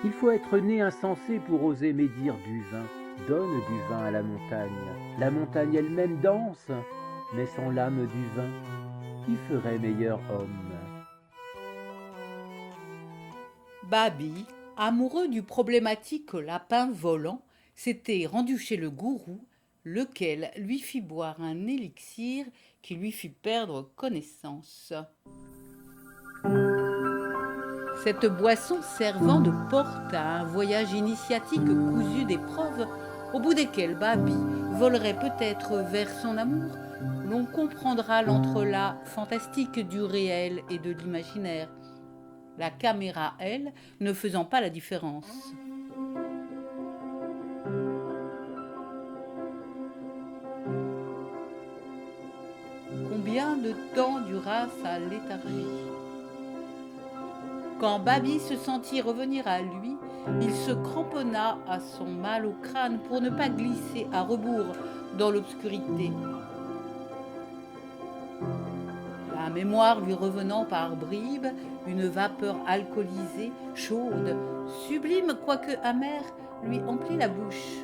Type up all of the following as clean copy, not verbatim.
Il faut être né insensé pour oser médire du vin. Donne du vin à la montagne. La montagne elle-même danse, mais sans l'âme du vin, qui ferait meilleur homme? Babi, amoureux du problématique lapin volant, s'était rendu chez le gourou, lequel lui fit boire un élixir qui lui fit perdre connaissance. Cette boisson servant de porte à un voyage initiatique cousu d'épreuves, au bout desquelles Babi volerait peut-être vers son amour, l'on comprendra l'entrelac fantastique du réel et de l'imaginaire, la caméra, elle, ne faisant pas la différence. Combien de temps dura sa léthargie? Quand Babi se sentit revenir à lui, il se cramponna à son mal au crâne pour ne pas glisser à rebours dans l'obscurité. La mémoire lui revenant par bribes, une vapeur alcoolisée, chaude, sublime quoique amère, lui emplit la bouche.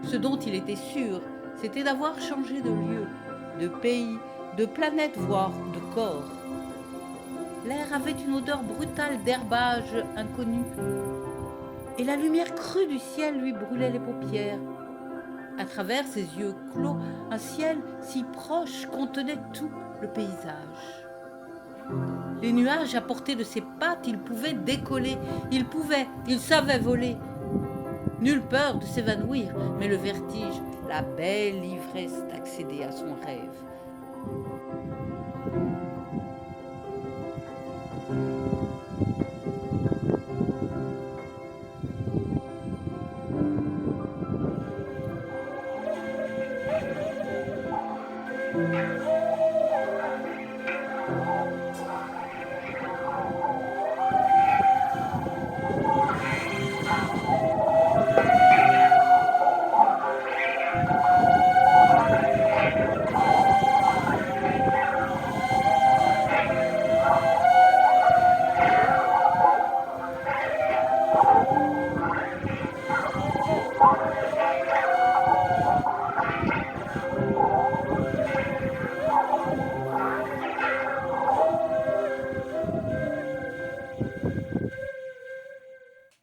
Ce dont il était sûr, c'était d'avoir changé de lieu, de pays, de planète, voire de corps. L'air avait une odeur brutale d'herbage inconnu, et la lumière crue du ciel lui brûlait les paupières. À travers ses yeux clos, un ciel si proche contenait tout le paysage. Les nuages à portée de ses pattes, il pouvait décoller, il savait voler. Nulle peur de s'évanouir, mais le vertige, la belle ivresse d'accéder à son rêve.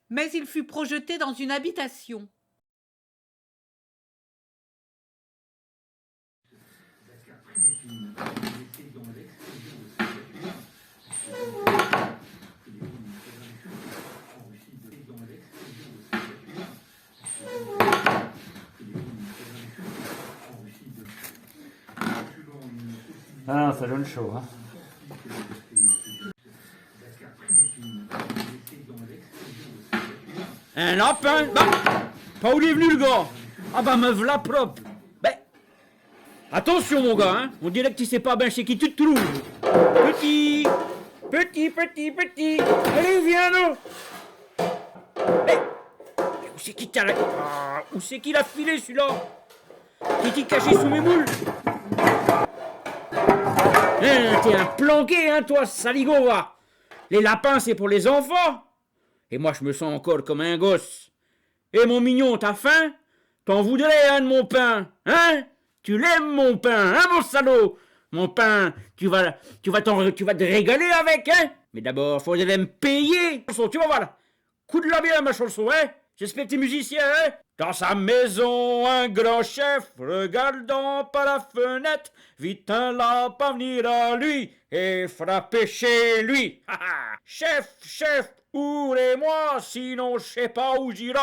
Mais il fut projeté dans une habitation. Ah non, ça donne chaud. Hein. Un lapin. Bah, pas où il est venu le gars. Ah bah me v'là propre. Ben, attention mon gars, hein. On dirait que tu sais pas ben chez qui tu te trouves. Petit, petit. Allez, viens nous. Mais, où c'est qui t'a la... Ah, où c'est qu'il a filé celui-là? T'es-tu caché sous mes moules? Hein, t'es un planqué, hein, toi, saligo, va. Les lapins, c'est pour les enfants. Et moi, je me sens encore comme un gosse. Et mon mignon, t'as faim? T'en voudrais, hein, de mon pain? Hein? Tu l'aimes, mon pain, hein, mon salaud? Mon pain, tu vas te régaler avec, hein? Mais d'abord, faudrait me payer. Tu vas voir, coup de la bien, ma chanson, hein? J'espère que t'es musicien, hein? Dans sa maison, un grand chef, regardant par la fenêtre, vit un lapin venir à lui et frapper chez lui. Chef, ouvrez-moi, sinon je sais pas où j'irai.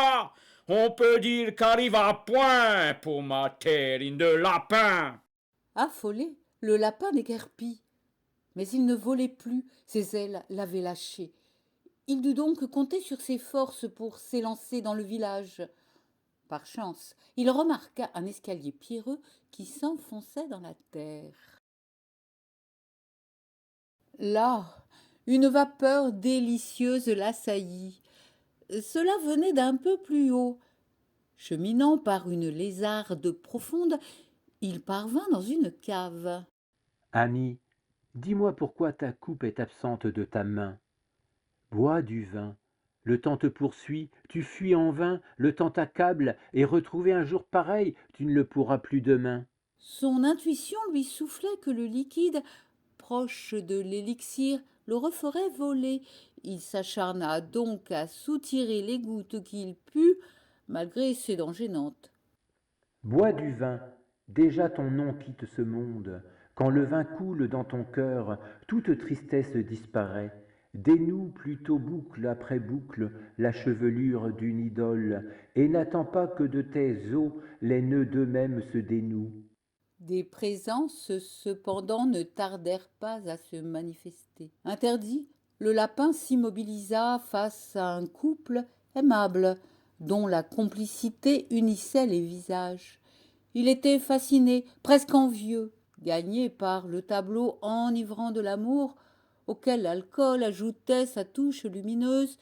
On peut dire qu'arrive à point pour ma terrine de lapin. Affolé, le lapin déguerpit. Mais il ne volait plus, ses ailes l'avaient lâché. Il dut donc compter sur ses forces pour s'élancer dans le village. Par chance, il remarqua un escalier pierreux qui s'enfonçait dans la terre. Là, une vapeur délicieuse l'assaillit. Cela venait d'un peu plus haut. Cheminant par une lézarde profonde, il parvint dans une cave. Ami, dis-moi pourquoi ta coupe est absente de ta main. Bois du vin, Le temps te poursuit, tu fuis en vain, le temps t'accable, et retrouver un jour pareil, tu ne le pourras plus demain. Son intuition lui soufflait que le liquide, proche de l'élixir, le referait voler. Il s'acharna donc à soutirer les gouttes qu'il put, malgré ses dents gênantes. Bois du vin, déjà ton nom quitte ce monde. Quand le vin coule dans ton cœur, toute tristesse disparaît. Dénoue plutôt boucle après boucle la chevelure d'une idole, et n'attends pas que de tes os les nœuds d'eux-mêmes se dénouent. Des présences, cependant, ne tardèrent pas à se manifester. Interdit, le lapin s'immobilisa face à un couple aimable, dont la complicité unissait les visages. Il était fasciné, presque envieux, gagné par le tableau enivrant de l'amour, auquel l'alcool ajoutait sa touche lumineuse.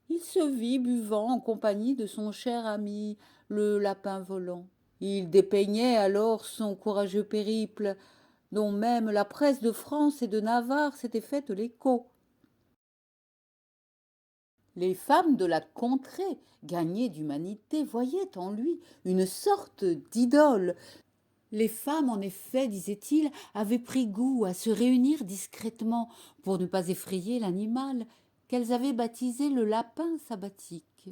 Il se vit buvant en compagnie de son cher ami, le lapin volant. Il dépeignait alors son courageux périple, dont même la presse de France et de Navarre s'était faite l'écho. Les femmes de la contrée, gagnées d'humanité, voyaient en lui une sorte d'idole. Les femmes, en effet, disait-il, avaient pris goût à se réunir discrètement pour ne pas effrayer l'animal qu'elles avaient baptisé le lapin sabbatique.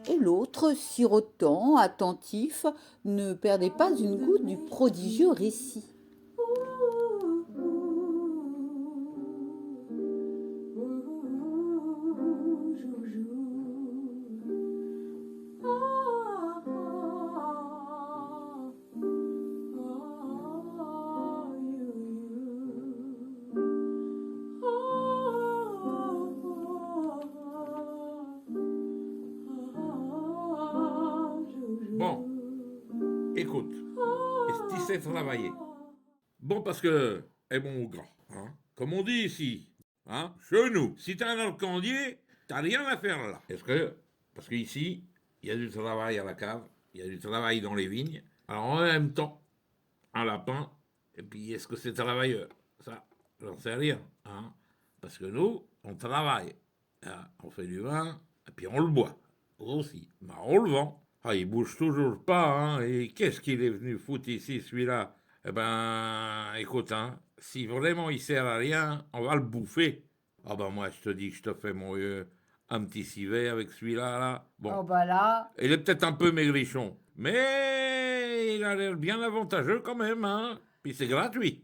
Et l'autre, sirotant, attentif, ne perdait pas une goutte du prodigieux récit. Bon, écoute, est-ce qu'il sait travailler? Bon, parce que, eh bon, grand, hein, comme on dit ici, hein, chez nous, si t'es un alcandier, t'as rien à faire là. Parce qu'ici, il y a du travail à la cave, il y a du travail dans les vignes, alors en même temps, un lapin, et puis est-ce que c'est travailleur? Ça, j'en sais rien, hein, parce que nous, on travaille, hein, on fait du vin, et puis on le boit, aussi, mais on le vend. Ah, il bouge toujours pas, hein. Et qu'est-ce qu'il est venu foutre ici, celui-là? Eh ben, écoute, hein, si vraiment il sert à rien, on va le bouffer. Ah ben moi, je te dis que je te fais mon un petit civet avec celui-là, là. Bon, Oh bah là, il est peut-être un peu maigrichon, mais il a l'air bien avantageux quand même, hein. Puis c'est gratuit.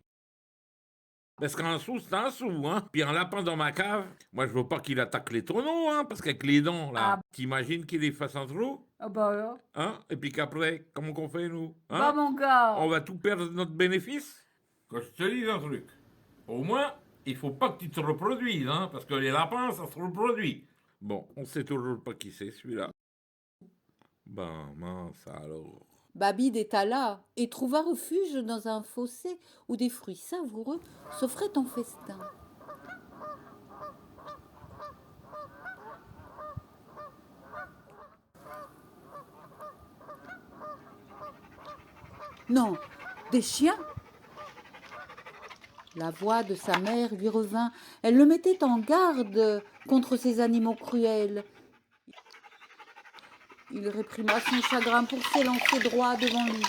Parce qu'un sou, c'est un sou, hein. Puis un lapin dans ma cave, moi je veux pas qu'il attaque les tonneaux, hein, parce qu'avec les dents, là, Ah. t'imagines qu'il les fasse un trou? oh bah, Hein? Et puis qu'après, comment qu'on fait, nous? bah Hein? mon gars, On va tout perdre de notre bénéfice? Que je te dis un truc. Au moins, il faut pas que tu te reproduises, hein, parce que les lapins, ça se reproduit. Bon, on sait toujours pas qui c'est, celui-là. Ben, mince, alors. Babide étala et trouva refuge dans un fossé où des fruits savoureux s'offraient en festin. Non, des chiens. La voix de sa mère lui revint. Elle le mettait en garde contre ces animaux cruels. Il réprima son chagrin pour s'élancer droit devant lui.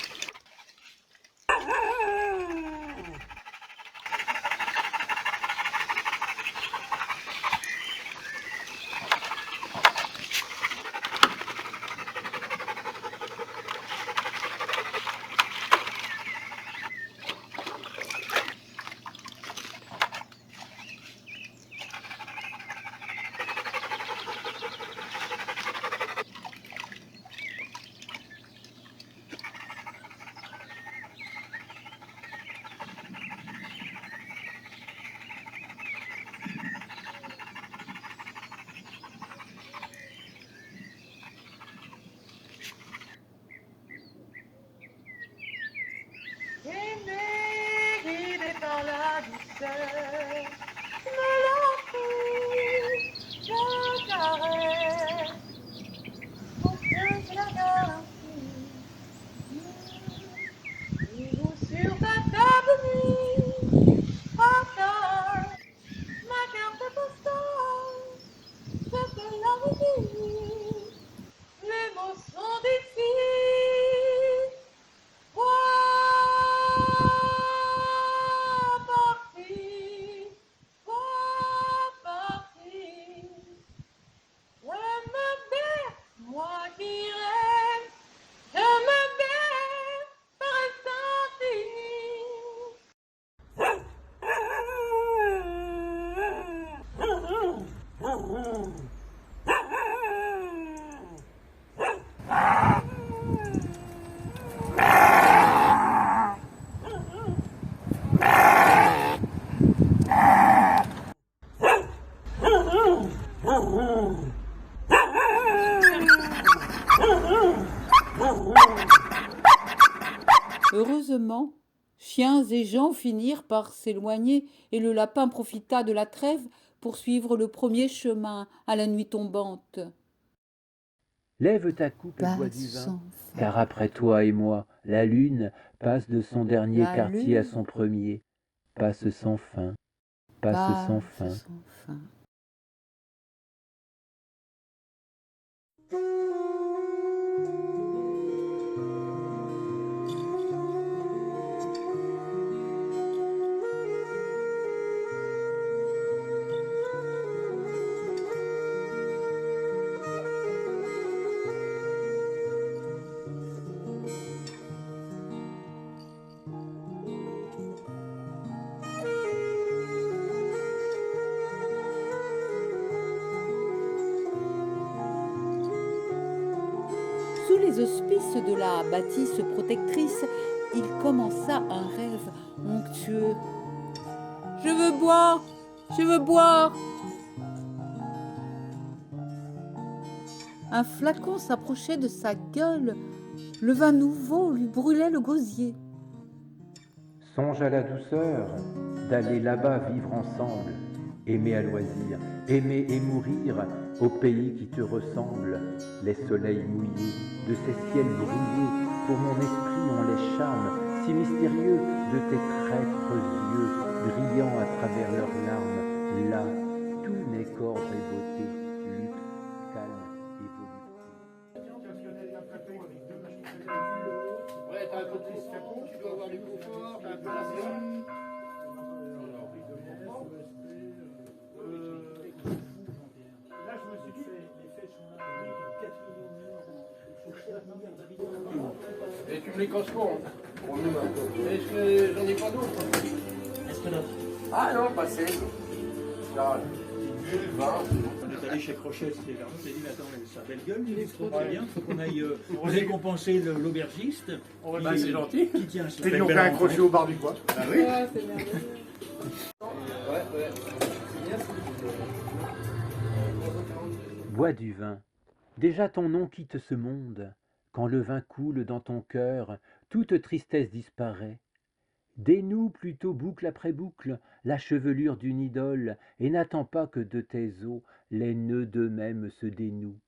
terre, me l'entoure, je caresse, pour que je la garantis. Joue sur ta table nuit, partage ma carte postale, je te l'avais dit, les mots sont d'ici. Sois parti, je me perds, moi qui reste, je me perds par un Heureusement, chiens et gens finirent par s'éloigner et le lapin profita de la trêve pour suivre le premier chemin à la nuit tombante. Lève ta coupe et bois du Passe vin, sans fin. car après toi et moi, la lune passe de son dernier La quartier à lune son premier, passe sans fin, passe sans fin. Passe sans fin. Sous les auspices de la bâtisse protectrice, il commença un rêve onctueux. « Je veux boire, je veux boire !» Un flacon s'approchait de sa gueule. Le vin nouveau lui brûlait le gosier. Songe à la douceur d'aller là-bas vivre ensemble, aimer à loisir, aimer et mourir au pays qui te ressemble, les soleils mouillés de ces ciels brouillés, pour mon esprit ont les charmes si mystérieux de tes traîtres yeux, brillant à travers leurs larmes, là, tout n'est qu'ordre et beauté, luxe, calme et volupté. Ouais, t'as un peu triste flacon, tu dois avoir du confort, t'as un peu la Là, je me suis dit, les fêtes sont là, 4 millions d'euros. Et tu me les casses pas, hein. Est-ce que j'en ai pas d'autres? Est-ce que là, Ah non, pas 16. Là, 20. on est allé chez Crochet, c'était vers nous, on s'est dit, mais attends, ça a belle gueule, il est trop bien, il faut qu'on aille récompenser l'aubergiste. Bah, c'est gentil. Qui tient C'est qu'ils n'ont qu'à accrocher au bar du coin. Ah oui. Ouais, c'est merveilleux. Ouais. Bois du vin. Déjà ton nom quitte ce monde. Quand le vin coule dans ton cœur, toute tristesse disparaît. Dénoue plutôt boucle après boucle la chevelure d'une idole, et n'attends pas que de tes os les nœuds d'eux-mêmes se dénouent.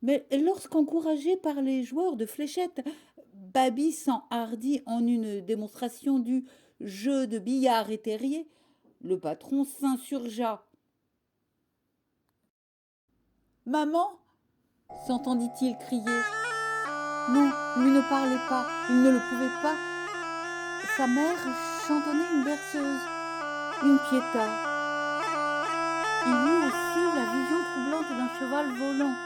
Mais lorsqu'encouragé par les joueurs de fléchettes, Babi s'enhardit en une démonstration du jeu de billard éthérié, le patron s'insurgea. « Maman !» s'entendit-il crier. Non, lui ne parlait pas, il ne le pouvait pas. Sa mère chantonnait une berceuse, une pietà. Il eut aussi la vision troublante d'un cheval volant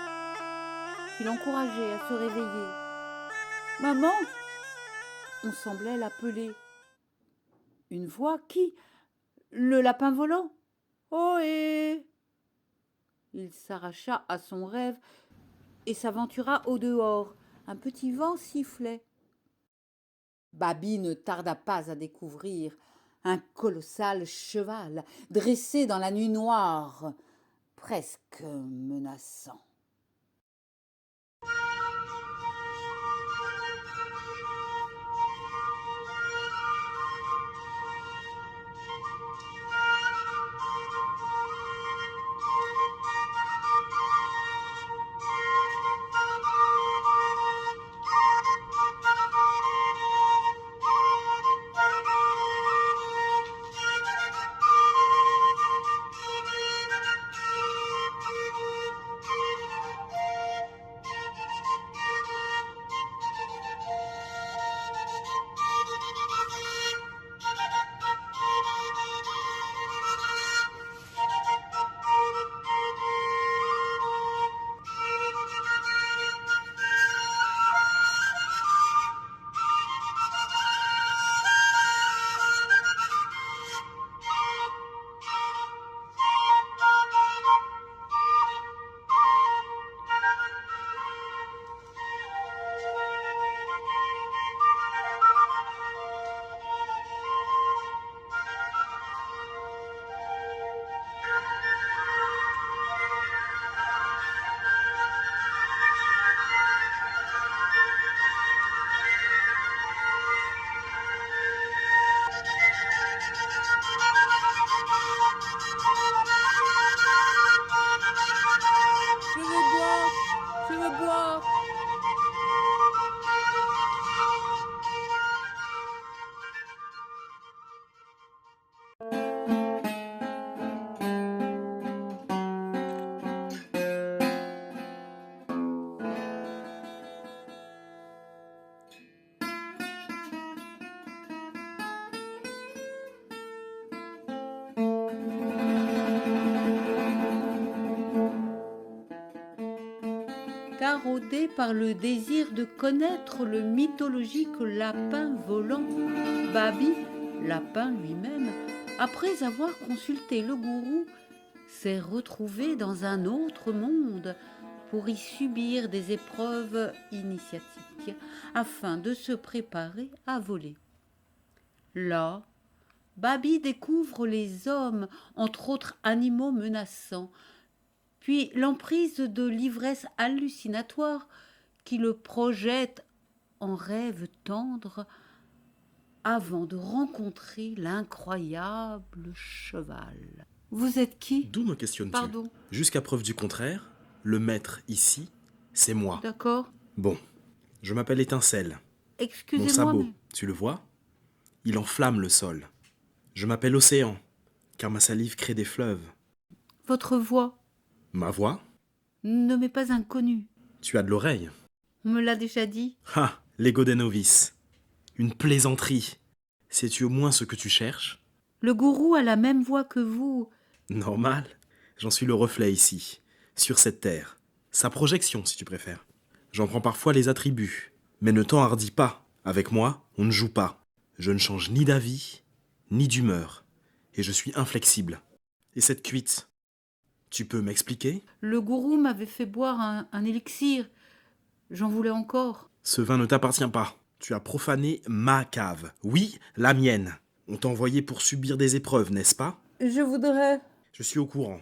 qui l'encourageait à se réveiller. « Maman !» on semblait l'appeler. Une voix qui? Le lapin volant. Ohé! Il s'arracha à son rêve et s'aventura au dehors. Un petit vent sifflait. Babi ne tarda pas à découvrir un colossal cheval dressé dans la nuit noire, presque menaçant. taraudé par le désir de connaître le mythologique lapin volant. Babi, lapin lui-même, après avoir consulté le gourou, s'est retrouvé dans un autre monde pour y subir des épreuves initiatiques afin de se préparer à voler. Là, Babi découvre les hommes, entre autres animaux menaçants, puis l'emprise de l'ivresse hallucinatoire qui le projette en rêve tendre avant de rencontrer l'incroyable cheval. Vous êtes qui? D'où me questionnes-tu? Pardon. Jusqu'à preuve du contraire, le maître ici, c'est moi. D'accord. Bon, je m'appelle Étincelle. Mon Excusez-moi, sabot, mais tu le vois? Il enflamme le sol. Je m'appelle Océan, car ma salive crée des fleuves. votre voix Ma voix? ne m'est pas inconnue. Tu as de l'oreille. On me l'a déjà dit. Ah, l'ego des novices. Une plaisanterie. Sais-tu au moins ce que tu cherches? Le gourou a la même voix que vous. Normal. J'en suis le reflet ici, sur cette terre. Sa projection, si tu préfères. J'en prends parfois les attributs. Mais ne t'enhardis pas. Avec moi, on ne joue pas. Je ne change ni d'avis, ni d'humeur. Et je suis inflexible. Et cette cuite, tu peux m'expliquer? Le gourou m'avait fait boire un élixir. J'en voulais encore. Ce vin ne t'appartient pas. Tu as profané ma cave. Oui, la mienne. On t'a envoyé pour subir des épreuves, n'est-ce pas? Je voudrais... Je suis au courant.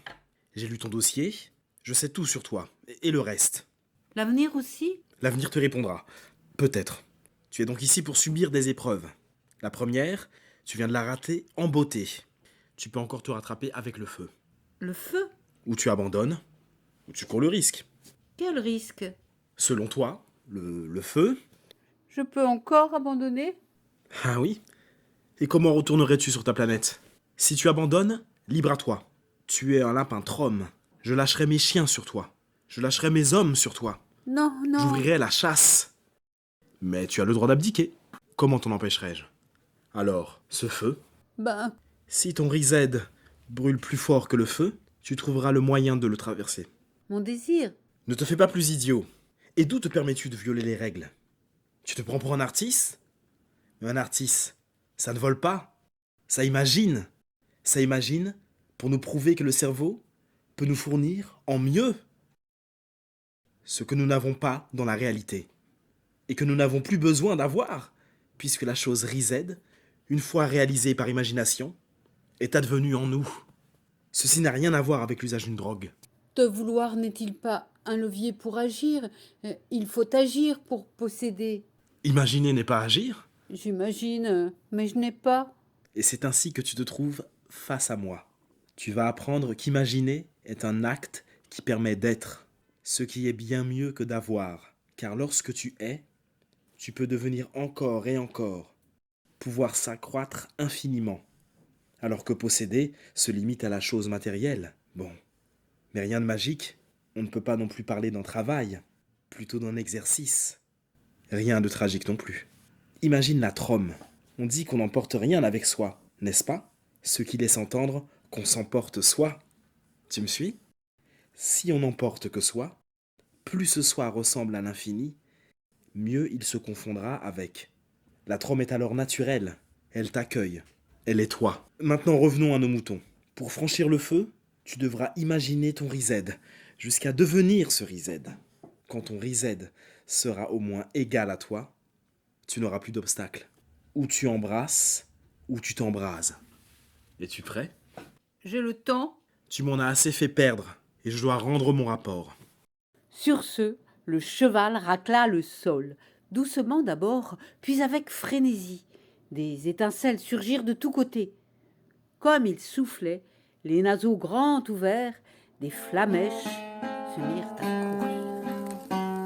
J'ai lu ton dossier. Je sais tout sur toi. Et le reste. L'avenir aussi? L'avenir te répondra. Peut-être. Tu es donc ici pour subir des épreuves. La première, tu viens de la rater en beauté. Tu peux encore te rattraper avec le feu. Le feu? Ou tu abandonnes, ou tu cours le risque. Quel risque? Selon toi, le feu... Je peux encore abandonner? Ah oui? Et comment retournerais-tu sur ta planète? Si tu abandonnes, libre à toi. Tu es un lapin trom. Je lâcherai mes chiens sur toi. Je lâcherai mes hommes sur toi. Non, non. J'ouvrirai la chasse. Mais tu as le droit d'abdiquer. Comment t'en empêcherais-je? Alors, ce feu? Ben, Si ton Rized brûle plus fort que le feu, tu trouveras le moyen de le traverser. mon désir. Ne te fais pas plus idiot. Et d'où te permets-tu de violer les règles? Tu te prends pour un artiste? Mais un artiste, ça ne vole pas. Ça imagine. Ça imagine pour nous prouver que le cerveau peut nous fournir en mieux ce que nous n'avons pas dans la réalité. Et que nous n'avons plus besoin d'avoir, puisque la chose Rized, une fois réalisée par imagination, est advenue en nous. Ceci n'a rien à voir avec l'usage d'une drogue. Te vouloir n'est-il pas un levier pour agir? Il faut agir pour posséder. Imaginer n'est pas agir, J'imagine, mais je n'ai pas. et c'est ainsi que tu te trouves face à moi. Tu vas apprendre qu'imaginer est un acte qui permet d'être, ce qui est bien mieux que d'avoir, car lorsque tu es, tu peux devenir encore et encore, pouvoir s'accroître infiniment, alors que posséder se limite à la chose matérielle. Bon, mais rien de magique, on ne peut pas non plus parler d'un travail, plutôt d'un exercice. Rien de tragique non plus. Imagine la trome. On dit qu'on n'emporte rien avec soi, n'est-ce pas? Ce qui laisse entendre qu'on s'emporte soi. Tu me suis? Si on n'emporte que soi, plus ce soi ressemble à l'infini, mieux il se confondra avec. La trome est alors naturelle, elle t'accueille, elle est toi. Maintenant revenons à nos moutons. Pour franchir le feu, tu devras imaginer ton Rized, jusqu'à devenir ce Rized. Quand ton Rized sera au moins égal à toi, tu n'auras plus d'obstacles. Ou tu embrasses, ou tu t'embrases. Es-tu prêt? J'ai le temps. Tu m'en as assez fait perdre, et je dois rendre mon rapport. Sur ce, le cheval racla le sol, doucement d'abord, puis avec frénésie. Des étincelles surgirent de tous côtés. Comme il soufflait, les naseaux grands ouverts, des flamèches se mirent à courir.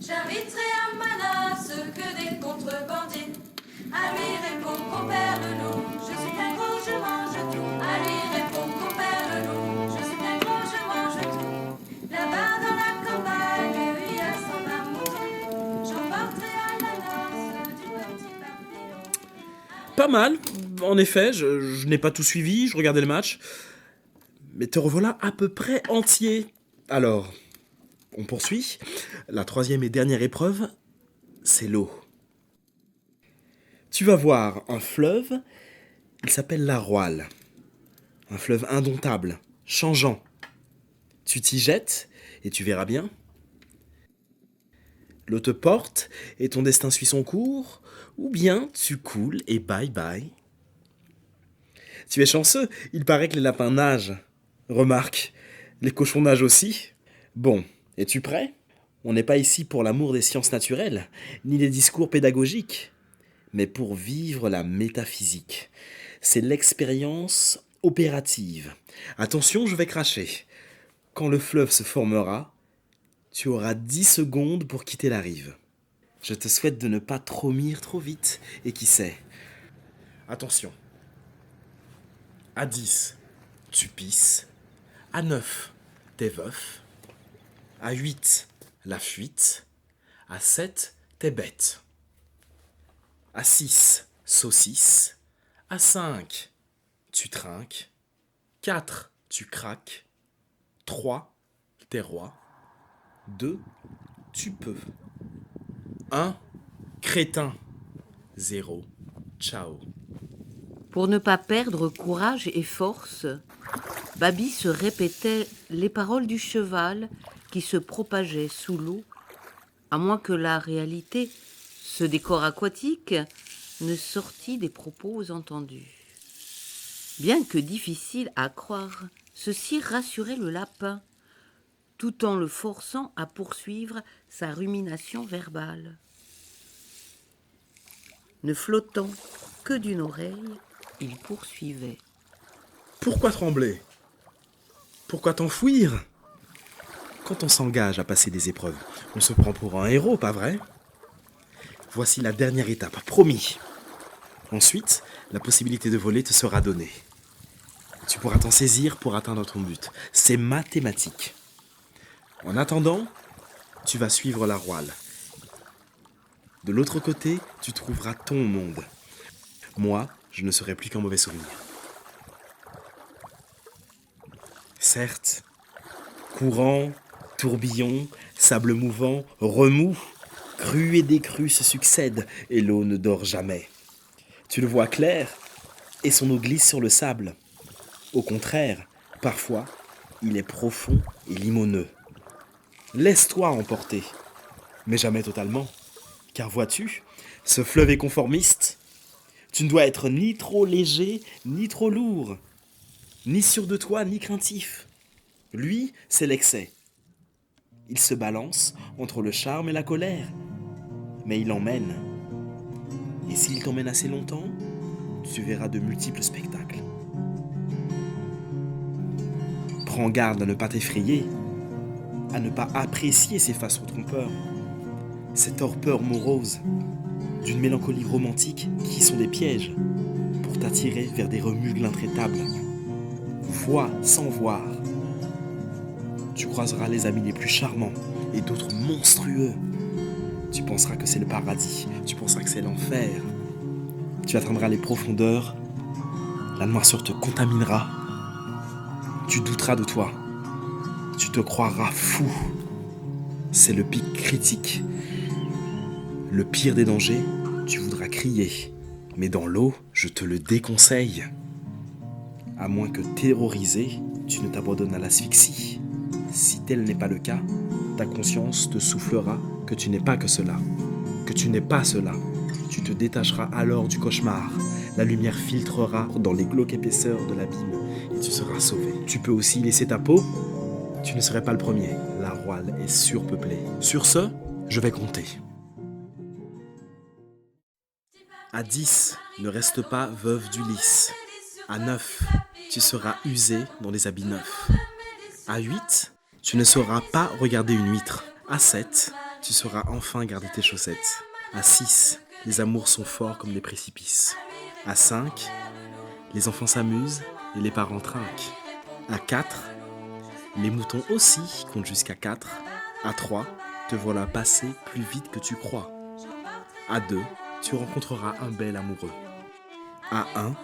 J'inviterai à Manas que des contrebandiers. À lui répond compère le loup, je suis qu'un gros, je mange tout. À lui répond compère le loup, je suis qu'un gros, je mange tout. Là-bas dans la campagne, il y a 120 moutons. J'emporterai à la noce du petit papillon. Pas mal, en effet, je n'ai pas tout suivi, je regardais le match. Mais te revoilà à peu près entier. Alors, on poursuit. La troisième et dernière épreuve, c'est l'eau. Tu vas voir un fleuve, il s'appelle la Roile. Un fleuve indomptable, changeant. Tu t'y jettes et tu verras bien. L'eau te porte et ton destin suit son cours, ou bien tu coules et bye bye. Tu es chanceux, il paraît que les lapins nagent. Remarque, les cochons nagent aussi. Bon, es-tu prêt ? On n'est pas ici pour l'amour des sciences naturelles, ni des discours pédagogiques, mais pour vivre la métaphysique. C'est l'expérience opérative. Attention, je vais cracher. Quand le fleuve se formera, tu auras 10 secondes pour quitter la rive. Je te souhaite de ne pas trop mire trop vite, et qui sait. Attention. À 10, tu pisses. À 9, t'es veuf. À 8, la fuite. À 7, t'es bête. À 6, saucisse. À 5, tu trinques. 4, tu craques. 3, t'es roi. 2, tu peux. 1, crétin. 0, ciao. Pour ne pas perdre courage et force, Babi se répétait les paroles du cheval qui se propageait sous l'eau, à moins que la réalité, ce décor aquatique, ne sortit des propos entendus. Bien que difficile à croire, ceci rassurait le lapin, tout en le forçant à poursuivre sa rumination verbale. Ne flottant que d'une oreille, il poursuivait. Pourquoi trembler? Pourquoi t'enfuir? Quand on s'engage à passer des épreuves, on se prend pour un héros, pas vrai? Voici la dernière étape, promis. Ensuite, la possibilité de voler te sera donnée. Tu pourras t'en saisir pour atteindre ton but. C'est mathématique. En attendant, tu vas suivre la roile. De l'autre côté, tu trouveras ton monde. Moi, je ne serai plus qu'un mauvais souvenir. Certes, courant, tourbillon, sable mouvant, remous, crues et décrues se succèdent et l'eau ne dort jamais. Tu le vois clair et son eau glisse sur le sable. Au contraire, parfois, il est profond et limoneux. Laisse-toi emporter, mais jamais totalement. Car vois-tu, ce fleuve est conformiste. Tu ne dois être ni trop léger, ni trop lourd, ni sûr de toi, ni craintif. Lui, c'est l'excès. Il se balance entre le charme et la colère, mais il emmène. Et s'il t'emmène assez longtemps, tu verras de multiples spectacles. Prends garde à ne pas t'effrayer, à ne pas apprécier ces façons trompeurs, ces torpeurs moroses, d'une mélancolie romantique qui sont des pièges pour t'attirer vers des remugles intraitables. Vois sans voir. Tu croiseras les amis les plus charmants et d'autres monstrueux. Tu penseras que c'est le paradis, tu penseras que c'est l'enfer. Tu atteindras les profondeurs, la noirceur te contaminera. Tu douteras de toi, tu te croiras fou. C'est le pic critique. Le pire des dangers, tu voudras crier. Mais dans l'eau, je te le déconseille. À moins que terrorisé, tu ne t'abandonnes à l'asphyxie. Si tel n'est pas le cas, ta conscience te soufflera que tu n'es pas que cela. Que tu n'es pas cela. Tu te détacheras alors du cauchemar. La lumière filtrera dans les glauques épaisseurs de l'abîme et tu seras sauvé. Tu peux aussi laisser ta peau. Tu ne serais pas le premier. La roile est surpeuplée. Sur ce, je vais compter. À 10, ne reste pas veuve d'Ulysse. À 9, tu seras usé dans des habits neufs. À 8, tu ne sauras pas regarder une huître. À 7, tu sauras enfin garder tes chaussettes. À 6, les amours sont forts comme des précipices. À 5, les enfants s'amusent et les parents trinquent. À 4, les moutons aussi comptent jusqu'à 4. À 3, te voilà passer plus vite que tu crois. À 2, tu rencontreras un bel amoureux. À 1,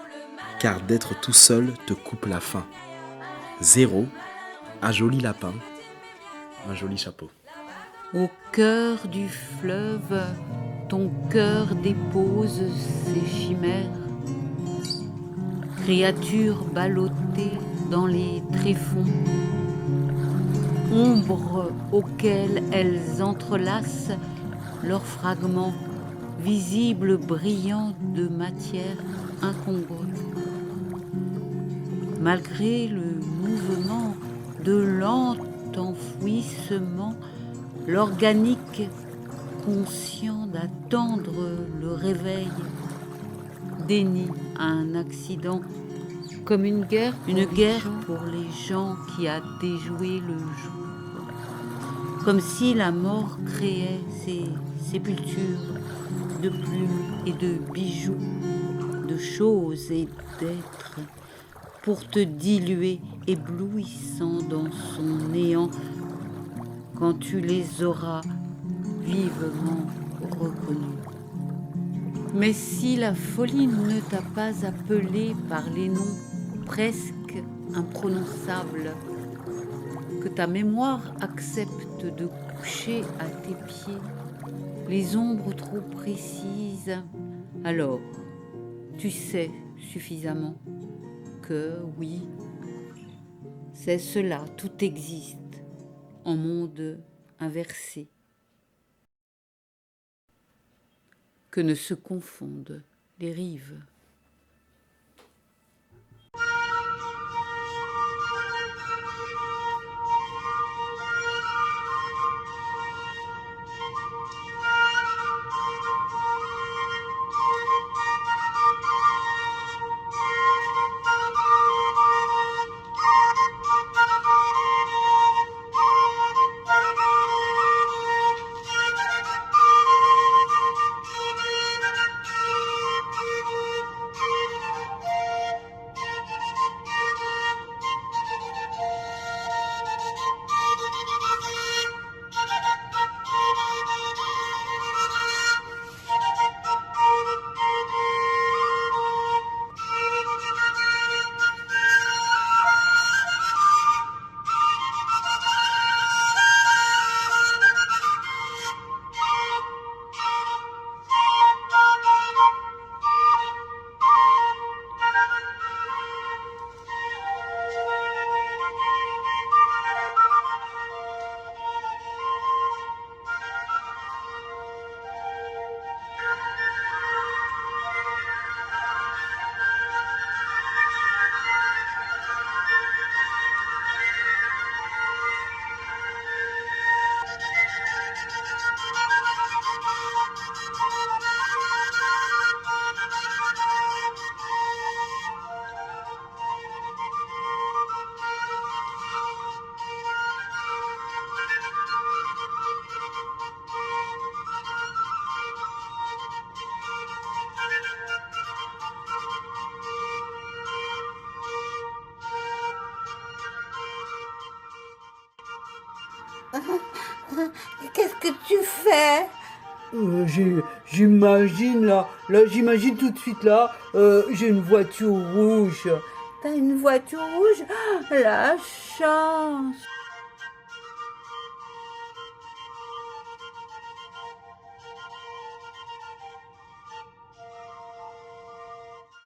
car d'être tout seul te coupe la faim. 0, un joli lapin, un joli chapeau. Au cœur du fleuve, ton cœur dépose ses chimères. Créatures ballottées dans les tréfonds, ombres auxquelles elles entrelacent leurs fragments, visibles brillants de matière incongrue. Malgré le mouvement de lent enfouissement, l'organique, conscient d'attendre le réveil, dénie à un accident, comme une guerre pour les gens qui a déjoué le jour. Comme si la mort créait ces sépultures de plumes et de bijoux, de choses et d'êtres, pour te diluer éblouissant dans son néant quand tu les auras vivement reconnus. Mais si la folie ne t'a pas appelé par les noms presque imprononçables, que ta mémoire accepte de coucher à tes pieds les ombres trop précises, alors tu sais suffisamment que oui, c'est cela, tout existe en monde inversé. Que ne se confondent les rives. Qu'est-ce que tu fais? J'imagine j'imagine tout de suite j'ai une voiture rouge. T'as une voiture rouge? Ah, la chance!